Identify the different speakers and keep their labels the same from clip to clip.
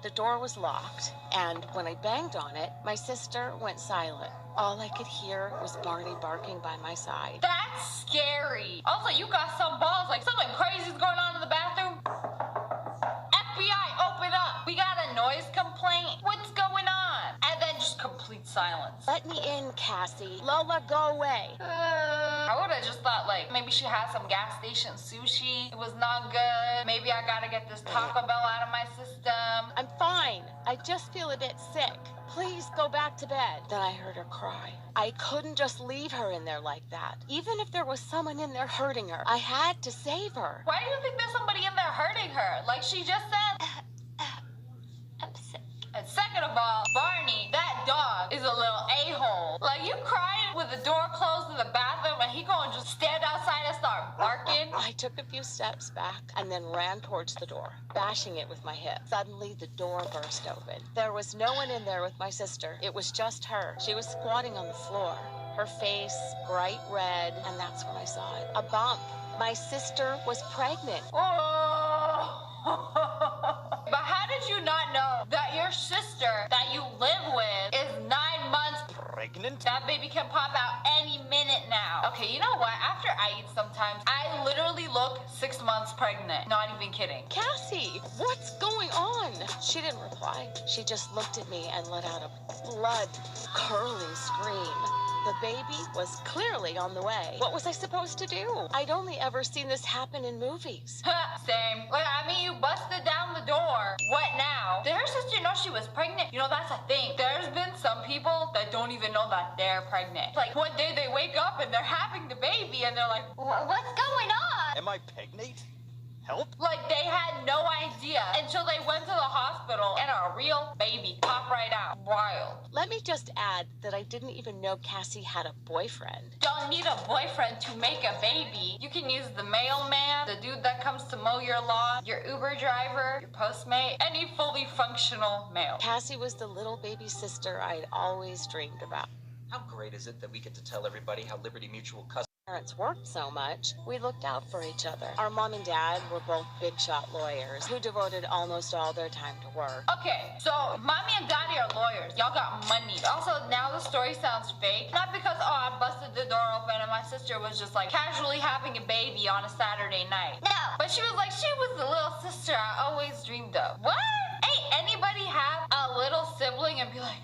Speaker 1: The door was locked, and when I banged on it, my sister went silent. All I could hear was Barney barking by my side.
Speaker 2: That's scary. Also, you got some balls, like something crazy's going on in the bathroom. FBI, open up. We got a noise complaint. What's going on? And then just complete silence.
Speaker 1: Let me in, Cassie. Lola, go away.
Speaker 2: I would have just thought, like, maybe she had some gas station sushi. It was not good. Maybe I gotta get this Taco Bell out of my system.
Speaker 1: I'm fine. I just feel a bit sick. Please go back to bed. Then I heard her cry. I couldn't just leave her in there like that. Even if there was someone in there hurting her, I had to save her.
Speaker 2: Why do you think there's somebody in there hurting her? Like she just said?
Speaker 1: I'm sick.
Speaker 2: And second of all, Barney, that dog is a little a-hole. Like, you crying with the door closed in the bathroom and he gonna just stand outside and start barking?
Speaker 1: I took a few steps back and then ran towards the door, bashing it with my hip. Suddenly, the door burst open. There was no one in there with my sister. It was just her. She was squatting on the floor, her face bright red, and that's when I saw it. A bump. My sister was pregnant.
Speaker 2: Oh. But how did you not know that your sister that you live with is 9 months
Speaker 3: pregnant?
Speaker 2: That baby can pop out any minute now. Okay, you know what? After I eat sometimes, I literally look 6 months pregnant. Not even kidding.
Speaker 1: Cassie, what's going on? She didn't reply. She just looked at me and let out a blood-curdling scream. The baby was clearly on the way. What was I supposed to do? I'd only ever seen this happen in movies.
Speaker 2: Same. Like, I mean, you busted down the door. What now? Did her sister know she was pregnant? You know, that's a thing. There's been some people that don't even know that they're pregnant. Like, one day they wake up and they're having the baby and they're like, what's going on?
Speaker 3: Am I pregnant? Help?
Speaker 2: Like, they had no idea until they went to the hospital and a real baby popped right out. Wild.
Speaker 1: Let me just add that I didn't even know Cassie had a boyfriend.
Speaker 2: Don't need a boyfriend to make a baby. You can use the mailman, the dude that comes to mow your lawn, your Uber driver, your Postmate, any fully functional male.
Speaker 1: Cassie was the little baby sister I'd always dreamed about.
Speaker 3: How great is it that we get to tell everybody how Liberty Mutual
Speaker 1: Parents worked so much, we looked out for each other. Our mom and dad were both big shot lawyers who devoted almost all their time to work.
Speaker 2: Okay, so mommy and daddy are lawyers. Y'all got money. Also, now the story sounds fake. Not because, oh, I busted the door open and my sister was just like casually having a baby on a Saturday night. No. But she was like, she was the little sister I always dreamed of. What? Ain't anybody have a little sibling and be like,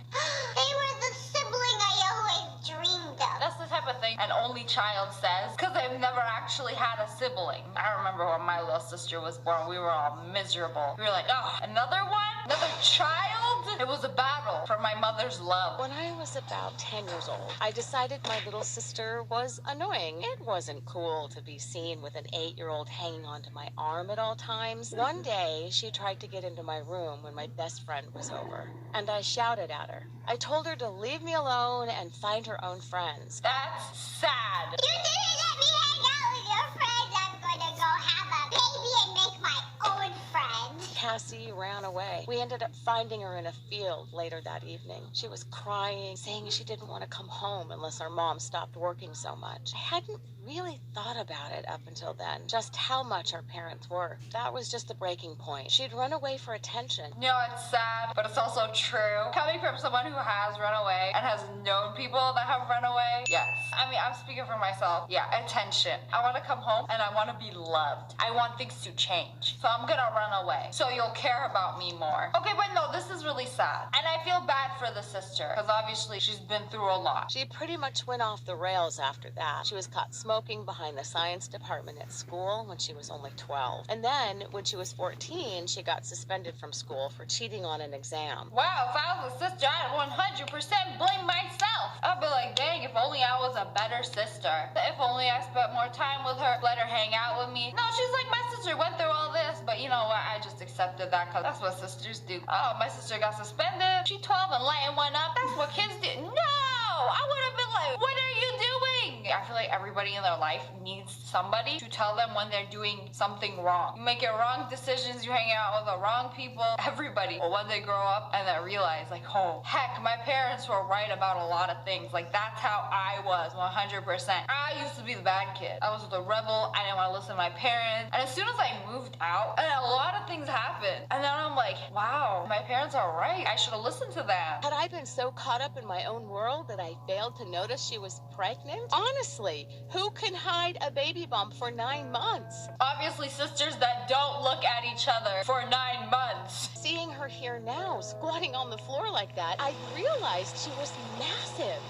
Speaker 4: they were the sibling I always dreamed of.
Speaker 2: That's the type of thing an only child says, because they've never actually had a sibling. I remember when my little sister was born, we were all miserable. We were like, oh, another one? Another child? It was a battle for my mother's love.
Speaker 1: When I was about 10 years old, I decided my little sister was annoying. It wasn't cool to be seen with an 8-year-old hanging onto my arm at all times. One day, she tried to get into my room when my best friend was over, and I shouted at her. I told her to leave me alone and find her own friends.
Speaker 2: That's sad.
Speaker 4: You didn't let me hang out with your friends. I'm gonna go have a baby and make my own friends.
Speaker 1: Cassie ran away. We ended up finding her in a field later that evening. She was crying, saying she didn't want to come home unless our mom stopped working so much. I hadn't really thought about it up until then, just how much our parents worked. That was just the breaking point. She'd run away for attention.
Speaker 2: You know, it's sad, but it's also true. Coming from someone who has run away and has known people that have run away, yes. I mean, I'm speaking for myself. Yeah, attention. I want to come home and I want to be loved. I want things to change. So I'm gonna run away so you'll care about me more. Okay, but no, this is really sad. And I feel bad for the sister because obviously she's been through a lot.
Speaker 1: She pretty much went off the rails after that. She was caught smoking behind the science department at school when she was only 12. And then, when she was 14, she got suspended from school for cheating on an exam.
Speaker 2: Wow, if I was a sister, I'd 100% blame myself. I'd be like, dang, if only I was a better sister. If only I spent more time with her, let her hang out with me. No, she's like, my sister went through all this, but you know what? I just accepted that because that's what sisters do. Oh, my sister got suspended. She 12 and lighting one up. That's what kids do. No! I would have been like, what are you doing? thing. I feel like everybody in their life needs somebody to tell them when they're doing something wrong. You make wrong decisions, you hang out with the wrong people, everybody. But when they grow up and they realize, like, oh, heck, my parents were right about a lot of things. Like, that's how I was, 100%. I used to be the bad kid. I was the rebel. I didn't want to listen to my parents. And as soon as I moved out, and a lot of things happened. And then I'm like, wow, my parents are right. I should have listened to them.
Speaker 1: Had I been so caught up in my own world that I failed to notice she was pregnant? Honestly, who can hide a baby bump for 9 months?
Speaker 2: Obviously, sisters that don't look at each other for 9 months.
Speaker 1: Seeing her here now, squatting on the floor like that, I realized she was massive,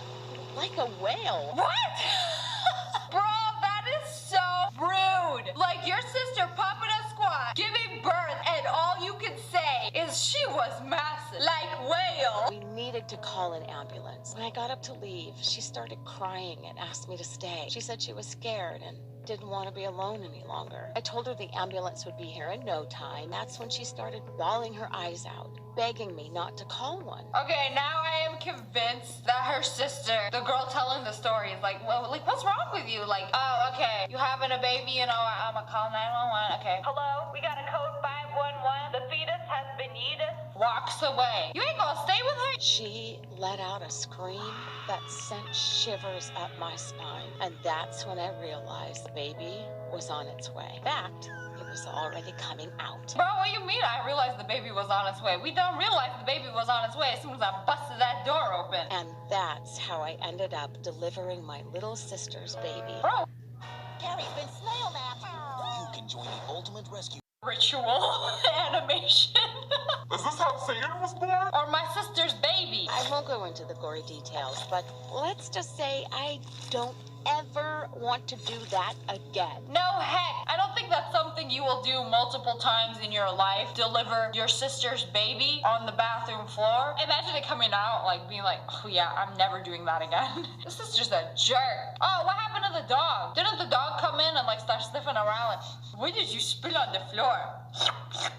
Speaker 1: like a whale.
Speaker 2: What? Bro, that is so rude. Like, your sister popping a squat, giving birth, and all you can say is she was massive, like whale.
Speaker 1: We needed to call an ambulance. When I got up to leave, she started crying and asked me to stay. She said she was scared and didn't want to be alone any longer. I told her the ambulance would be here in no time. That's when she started bawling her eyes out, begging me not to call one.
Speaker 2: Okay, now I am convinced that her sister, the girl telling the story, is like, well, like, what's wrong with you? Like, oh, okay, you having a baby, you know, I'm gonna call 911, okay.
Speaker 5: Hello, we got a code 511. The fetus has been yeeted.
Speaker 2: Walks away. You ain't gonna stay with her?
Speaker 1: She let out a scream that sent shivers up my spine. And that's when I realized the baby was on its way. In fact, it was already coming out.
Speaker 2: Bro, what do you mean I realized the baby was on its way? We don't realize the baby was on its way as soon as I busted that door open.
Speaker 1: And that's how I ended up delivering my little sister's baby.
Speaker 2: Bro,
Speaker 4: Carrie's been snail mapped.
Speaker 6: You can join the Ultimate Rescue.
Speaker 2: ritual animation.
Speaker 7: Is this how Satan was born?
Speaker 2: Or my sister's baby.
Speaker 1: I won't go into the gory details, but let's just say I don't ever want to do that again.
Speaker 2: No, heck, I don't think that's something you will do multiple times in your life. Deliver your sister's baby on the bathroom floor. Imagine it coming out, like, being like, oh yeah, I'm never doing that again. This sister's a jerk. Oh, what happened to the dog? Didn't the dog come in and, like, start sniffing around? Like, what did you spill on the floor?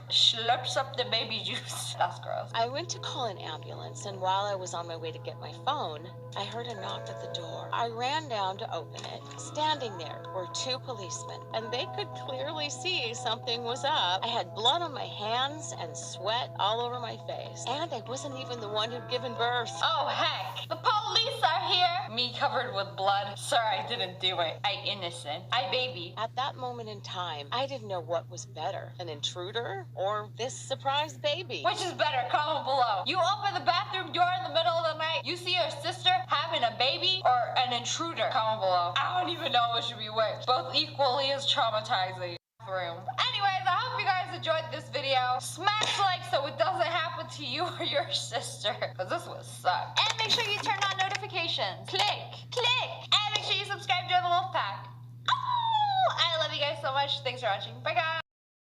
Speaker 2: Slurps up the baby juice. That's gross.
Speaker 1: I went to call an ambulance, and while I was on my way to get my phone, I heard a knock at the door. I ran down to open it. Standing there were 2 policemen, and they could clearly see something was up. I had blood on my hands and sweat all over my face, and I wasn't even the one who'd given birth.
Speaker 2: Oh, heck. The police are here. Me covered with blood. Sir, I didn't do it. I innocent. I baby.
Speaker 1: At that moment in time, I didn't know what was better, an intruder or this surprise baby.
Speaker 2: Which is better? Comment below. You open the bathroom door in the middle of the night, you see your sister having a baby, or an intruder? Comment below. I don't even know what should be which. Both equally as traumatizing. Anyways, I hope you guys enjoyed this video. Smash like so it doesn't happen to you or your sister, because this would suck. And make sure you turn on notifications. Click. And make sure you subscribe to the Wolf Pack. Oh, I love you guys so much. Thanks for watching. Bye, guys.